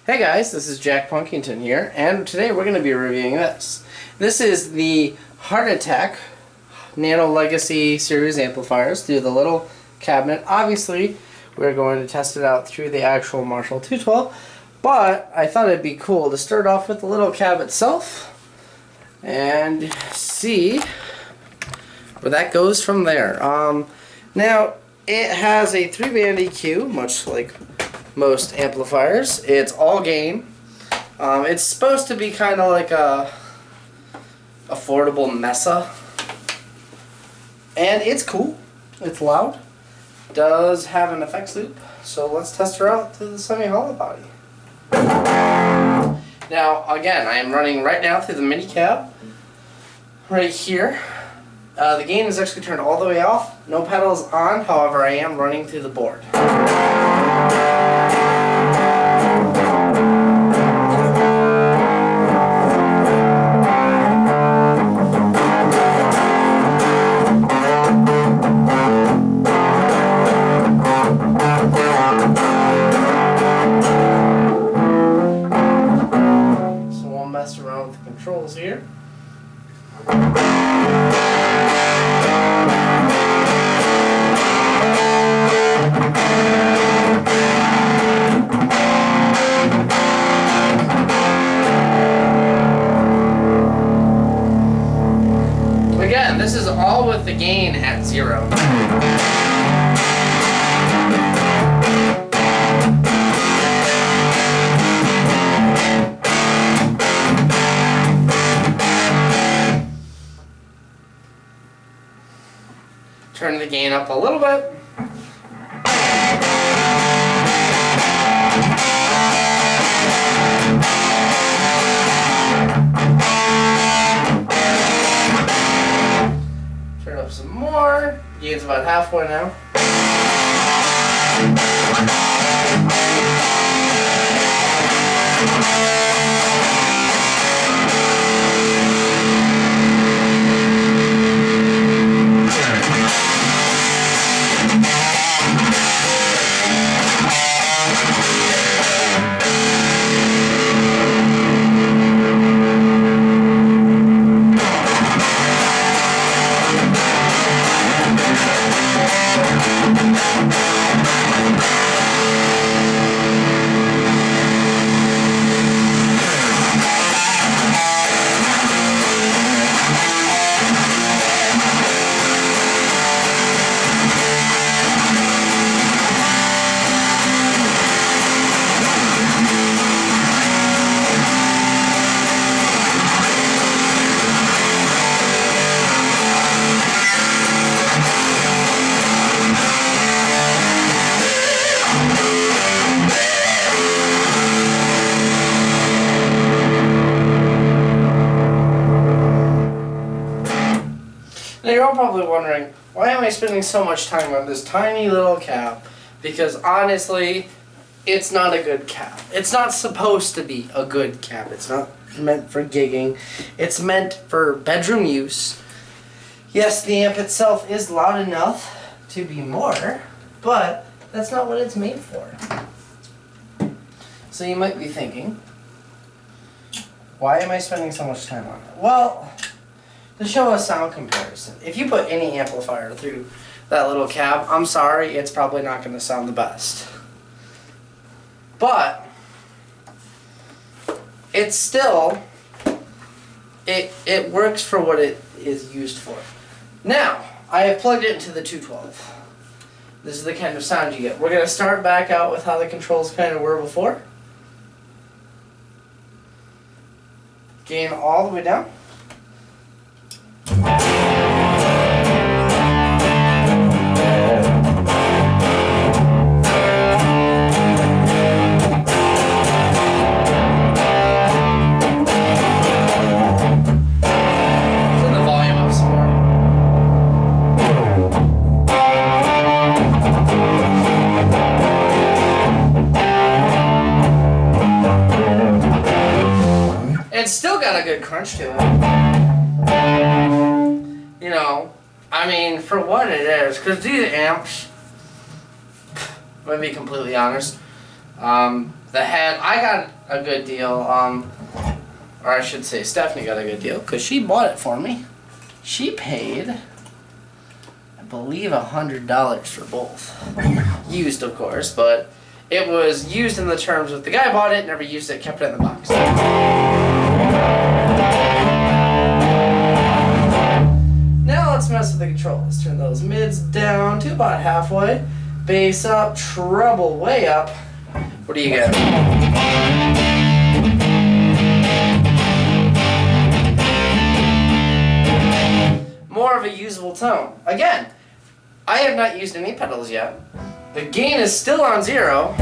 Hey guys, this is Jack Punkington here, and today we're going to be reviewing this. This is the Heart Attack Nano Legacy Series amplifiers through the little cabinet. Obviously, we're going to test it out through the actual Marshall 212, but I thought it'd be cool to start off with the little cab itself and see where that goes from there. Now, it has a 3-band EQ, much like most amplifiers. It's all gain. It's supposed to be kind of like a affordable Mesa, and it's cool. It's loud. Does have an effects loop, so let's test her out through the semi-hollow body. Now, again, I am running right now through the mini cab right here. The gain is actually turned all the way off. No pedals on, however, I am running through the board. So we'll mess around with the controls here. Again, this is all with the gain at 0. Turn the gain up a little bit. Turn up some more. Gain's about halfway now. Now you're all probably wondering, why am I spending so much time on this tiny little cab? Because honestly, it's not a good cab. It's not supposed to be a good cab. It's not meant for gigging. It's meant for bedroom use. Yes, the amp itself is loud enough to be more, but that's not what it's made for. So you might be thinking, why am I spending so much time on it? Well, to show a sound comparison. If you put any amplifier through that little cab, I'm sorry, it's probably not going to sound the best. But it's still, it works for what it is used for. Now, I have plugged it into the 212. This is the kind of sound you get. We're going to start back out with how the controls kind of were before. Gain all the way down. It's still got a good crunch to it. You know, I mean, for what it is, because these amps, I'm going to be completely honest, the head. I got a good deal, or I should say Stephanie got a good deal, because she bought it for me. She paid, I believe, $100 for both. Used, of course, but it was used in the terms of the guy bought it, never used it, kept it in the box. Now let's mess with the control. Let's turn those mids down to about halfway. Bass up, treble way up. What do you get? More of a usable tone. Again, I have not used any pedals yet. The gain is still on 0.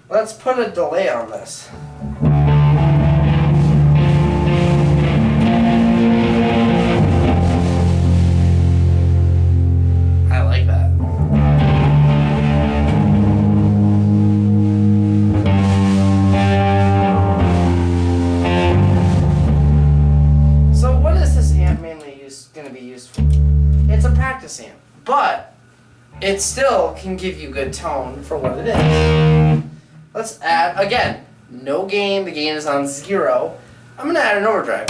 Let's put a delay on this. I like that. So what is this amp mainly going to be used for? It's a practice amp, but it still can give you good tone for what it is. Let's add, again, no gain. The gain is on 0. I'm going to add an overdrive.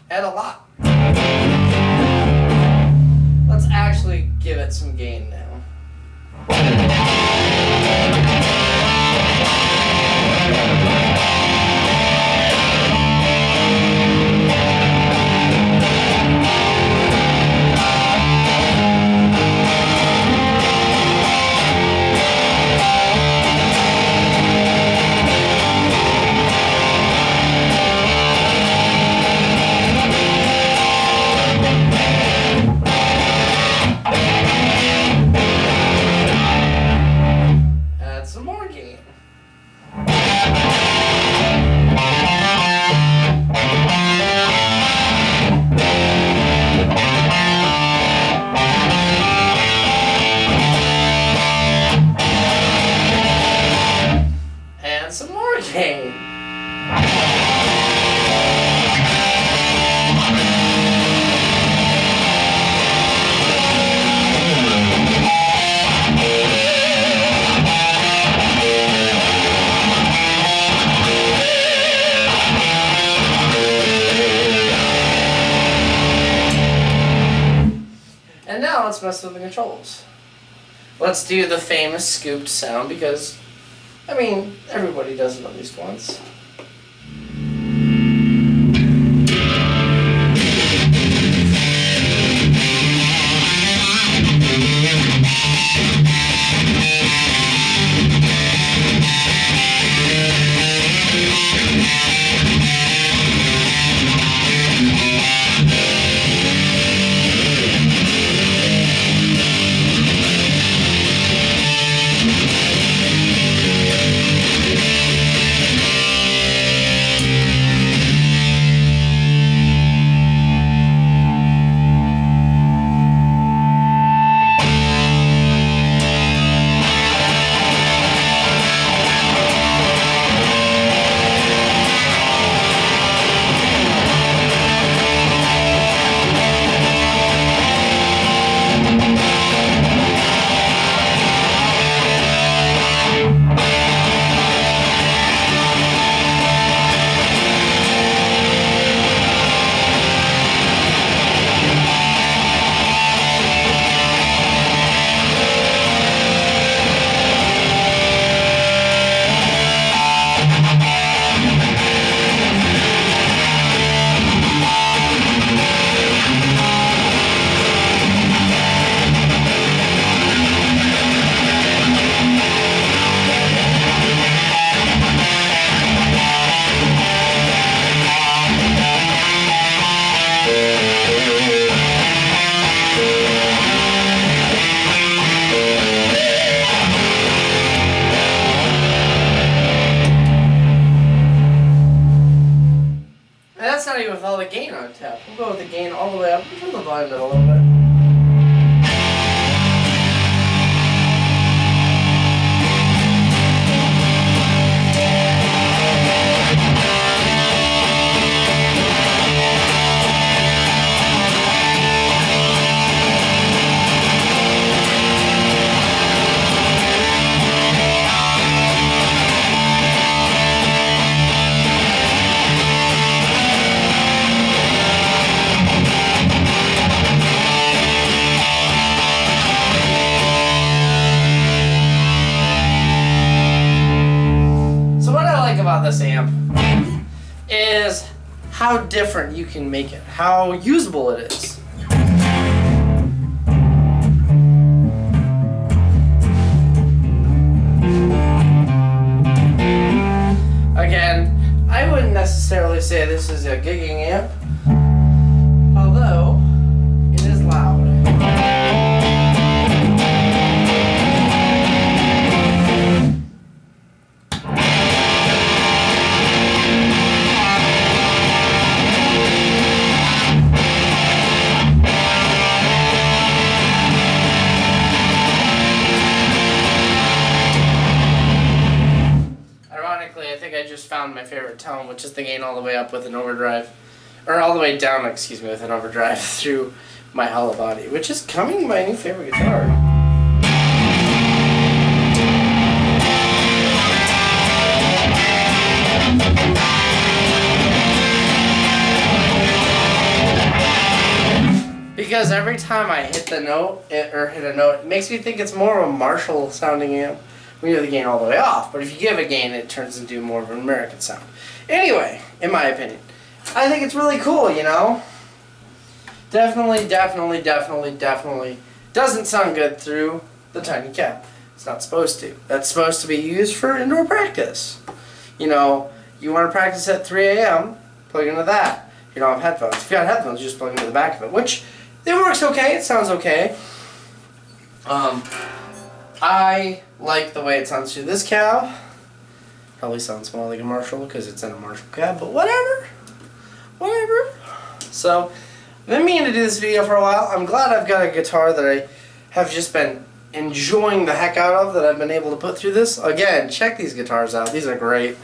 Add a lot. Let's actually give it some gain now. Some more gain. And now let's mess with the controls. Let's do the famous scooped sound because, I mean, everybody does it at least once. that's not even with all the gain on tap. We'll go with the gain all the way up. Turn the volume down a little bit. About this amp is how different you can make it, how usable it is. Again, I wouldn't necessarily say this is a gigging amp, although it is loud. I think I just found my favorite tone, which is the gain all the way up with an overdrive, or all the way down, excuse me, with an overdrive through my hollow body, which is coming my new favorite guitar. Because every time I hit the note, hit a note, it makes me think it's more of a Marshall sounding amp. We have the gain all the way off, but if you give a gain, it turns into more of an American sound. Anyway, in my opinion, I think it's really cool, you know? Definitely doesn't sound good through the tiny cap. It's not supposed to. That's supposed to be used for indoor practice. You know, you want to practice at 3 a.m., plug into that. You don't have headphones. If you got headphones, you just plug into the back of it, which it works okay. It sounds okay. I like the way it sounds through this cab. Probably sounds more like a Marshall because it's in a Marshall cab, but whatever. So, I've been meaning to do this video for a while. I'm glad I've got a guitar that I have just been enjoying the heck out of, that I've been able to put through this. Again, check these guitars out. These are great.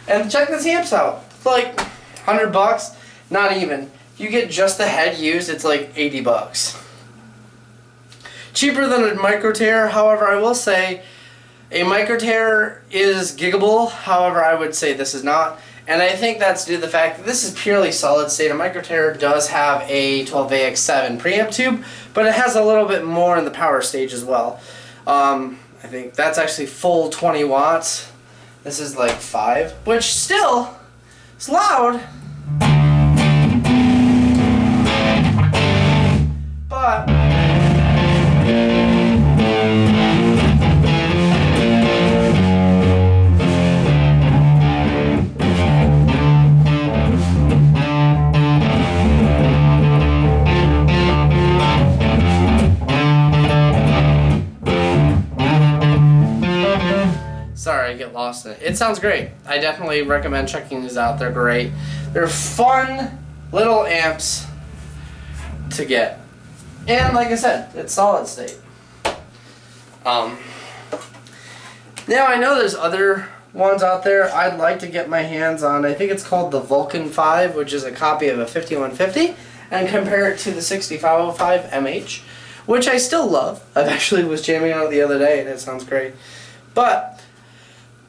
And check these amps out. It's like $100, not even. If you get just the head used, it's like $80. Cheaper than a micro tear. However, I will say a micro tear is giggable. However, I would say this is not. And I think that's due to the fact that this is purely solid state. A micro tear does have a 12AX7 preamp tube, but it has a little bit more in the power stage as well. I think that's actually full 20 watts. This is like 5, which still is loud. But sorry, I get lost in it. It sounds great. I definitely recommend checking these out. They're great. They're fun little amps to get. And like I said, it's solid state. Now I know there's other ones out there I'd like to get my hands on. I think it's called the Vulcan 5, which is a copy of a 5150, and compare it to the 6505 MH, which I still love. I actually was jamming on it the other day and it sounds great. But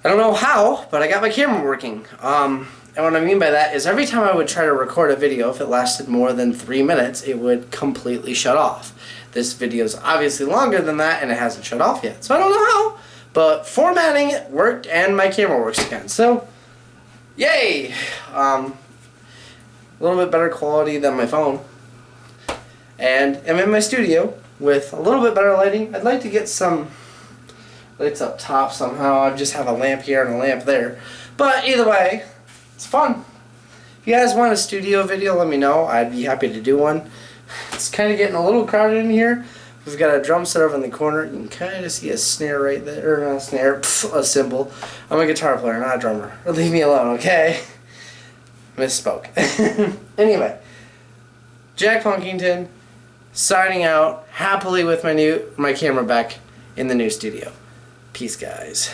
I don't know how, but I got my camera working. And what I mean by that is every time I would try to record a video, if it lasted more than 3 minutes, it would completely shut off. This video is obviously longer than that, and it hasn't shut off yet. So I don't know how, but formatting it worked, and my camera works again. So, yay! A little bit better quality than my phone. And I'm in my studio with a little bit better lighting. I'd like to get some lights up top somehow. I just have a lamp here and a lamp there. But either way, it's fun. If you guys want a studio video, let me know. I'd be happy to do one. It's kind of getting a little crowded in here. We've got a drum set over in the corner. You can kind of see a snare right there. Or not a snare, a cymbal. I'm a guitar player, not a drummer. Leave me alone, okay? Misspoke. Anyway, Jack Punkington signing out happily with my camera back in the new studio. Peace, guys.